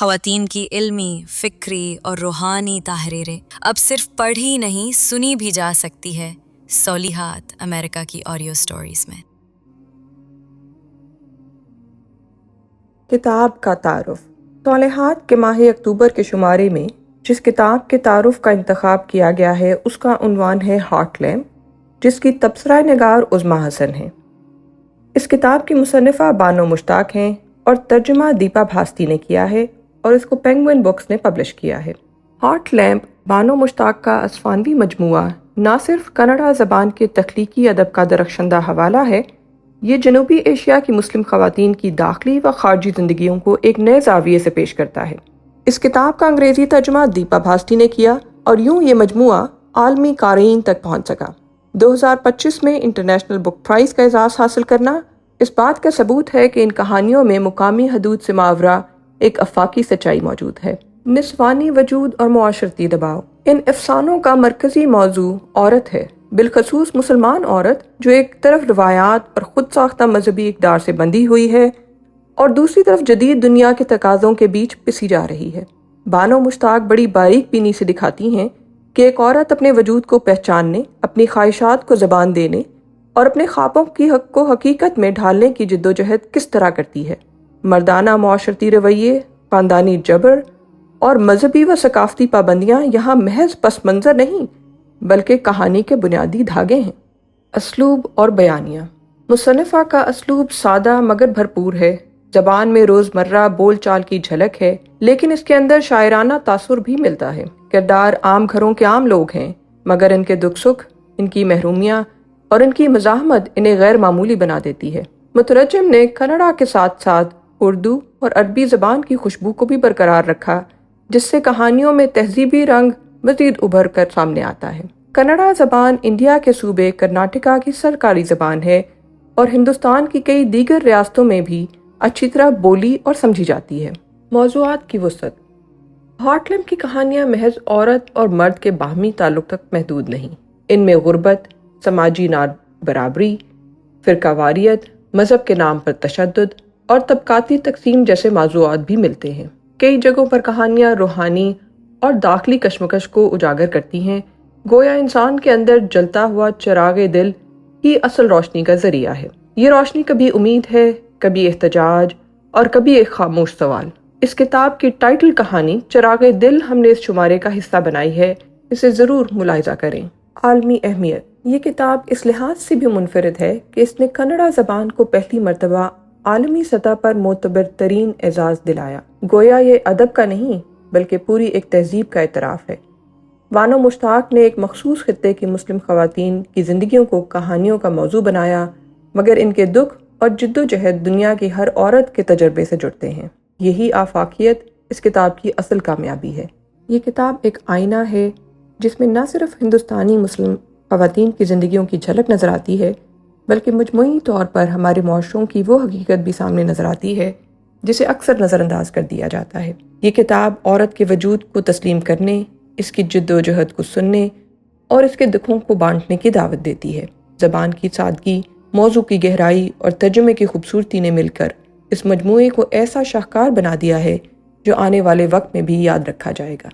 خواتین کی علمی، فکری اور روحانی تحریریں اب صرف پڑھی نہیں سنی بھی جا سکتی ہے صالحات امریکہ کی آڈیو سٹوریز میں۔ کتاب کا تعارف۔ صالحات کے ماہ اکتوبر کے شمارے میں جس کتاب کے تعارف کا انتخاب کیا گیا ہے اس کا عنوان ہے ہارٹ لیمپ، جس کی تبصرہ نگار عظمیٰ حسن ہے۔ اس کتاب کی مصنفہ بانو مشتاق ہیں اور ترجمہ دیپا بھاستی نے کیا ہے اور اس کو پینگوئن بکس نے پبلش کیا ہے۔ ہارٹ لیمپ بانو مشتاق کا اسفانوی مجموعہ نہ صرف کنڑا زبان کے تخلیقی ادب کا درخشندہ حوالہ ہے، یہ جنوبی ایشیا کی مسلم خواتین کی داخلی و خارجی زندگیوں کو ایک نئے زاویے سے پیش کرتا ہے۔ اس کتاب کا انگریزی ترجمہ دیپا بھاستی نے کیا اور یوں یہ مجموعہ عالمی قارئین تک پہنچ سکا۔ 2025 میں انٹرنیشنل بک پرائز کا اعزاز حاصل کرنا اس بات کا ثبوت ہے کہ ان کہانیوں میں مقامی حدود سے ماورا ایک آفاقی سچائی موجود ہے۔ نسوانی وجود اور معاشرتی دباؤ۔ ان افسانوں کا مرکزی موضوع عورت ہے، بالخصوص مسلمان عورت جو ایک طرف روایات اور خود ساختہ مذہبی اقدار سے بندھی ہوئی ہے اور دوسری طرف جدید دنیا کے تقاضوں کے بیچ پسی جا رہی ہے۔ بانو مشتاق بڑی باریک بینی سے دکھاتی ہیں کہ ایک عورت اپنے وجود کو پہچاننے، اپنی خواہشات کو زبان دینے اور اپنے خوابوں کی حق کو حقیقت میں ڈھالنے کی جدوجہد کس طرح کرتی ہے۔ مردانہ معاشرتی رویے، خاندانی جبر اور مذہبی و ثقافتی پابندیاں یہاں محض پس منظر نہیں بلکہ کہانی کے بنیادی دھاگے ہیں۔ اسلوب اور بیانیہ۔ مصنفہ کا اسلوب سادہ مگر بھرپور ہے، زبان میں روزمرہ بول چال کی جھلک ہے، لیکن اس کے اندر شاعرانہ تاثر بھی ملتا ہے۔ کردار عام گھروں کے عام لوگ ہیں، مگر ان کے دکھ سکھ، ان کی محرومیاں اور ان کی مزاحمت انہیں غیر معمولی بنا دیتی ہے۔ مترجم نے کنڑا کے ساتھ ساتھ اردو اور عربی زبان کی خوشبو کو بھی برقرار رکھا، جس سے کہانیوں میں تہذیبی رنگ مزید ابھر کر سامنے آتا ہے۔ کنڑا زبان انڈیا کے صوبے کرناٹکا کی سرکاری زبان ہے اور ہندوستان کی کئی دیگر ریاستوں میں بھی اچھی طرح بولی اور سمجھی جاتی ہے۔ موضوعات کی وسعت۔ ہارٹ لیمپ کی کہانیاں محض عورت اور مرد کے باہمی تعلق تک محدود نہیں، ان میں غربت، سماجی نابرابری، فرقہ واریت، مذہب کے نام پر تشدد اور طبقاتی تقسیم جیسے موضوعات بھی ملتے ہیں۔ کئی جگہوں پر کہانیاں روحانی اور داخلی کشمکش کو اجاگر کرتی ہیں، گویا انسان کے اندر جلتا ہوا چراغ دل ہی اصل روشنی کا ذریعہ ہے۔ یہ روشنی کبھی امید ہے، کبھی احتجاج اور کبھی ایک خاموش سوال۔ اس کتاب کی ٹائٹل کہانی چراغ دل ہم نے اس شمارے کا حصہ بنائی ہے، اسے ضرور ملاحظہ کریں۔ عالمی اہمیت۔ یہ کتاب اس لحاظ سے بھی منفرد ہے کہ اس نے کنڑا زبان کو پہلی مرتبہ عالمی سطح پر معتبر ترین اعزاز دلایا۔ گویا یہ ادب کا نہیں بلکہ پوری ایک تہذیب کا اعتراف ہے۔ بانو مشتاق نے ایک مخصوص خطے کی مسلم خواتین کی زندگیوں کو کہانیوں کا موضوع بنایا، مگر ان کے دکھ اور جدوجہد دنیا کی ہر عورت کے تجربے سے جڑتے ہیں۔ یہی آفاقیت اس کتاب کی اصل کامیابی ہے۔ یہ کتاب ایک آئینہ ہے جس میں نہ صرف ہندوستانی مسلم خواتین کی زندگیوں کی جھلک نظر آتی ہے بلکہ مجموعی طور پر ہمارے معاشروں کی وہ حقیقت بھی سامنے نظر آتی ہے جسے اکثر نظر انداز کر دیا جاتا ہے۔ یہ کتاب عورت کے وجود کو تسلیم کرنے، اس کی جد و جہد کو سننے اور اس کے دکھوں کو بانٹنے کی دعوت دیتی ہے۔ زبان کی سادگی، موضوع کی گہرائی اور ترجمے کی خوبصورتی نے مل کر اس مجموعے کو ایسا شاہکار بنا دیا ہے جو آنے والے وقت میں بھی یاد رکھا جائے گا۔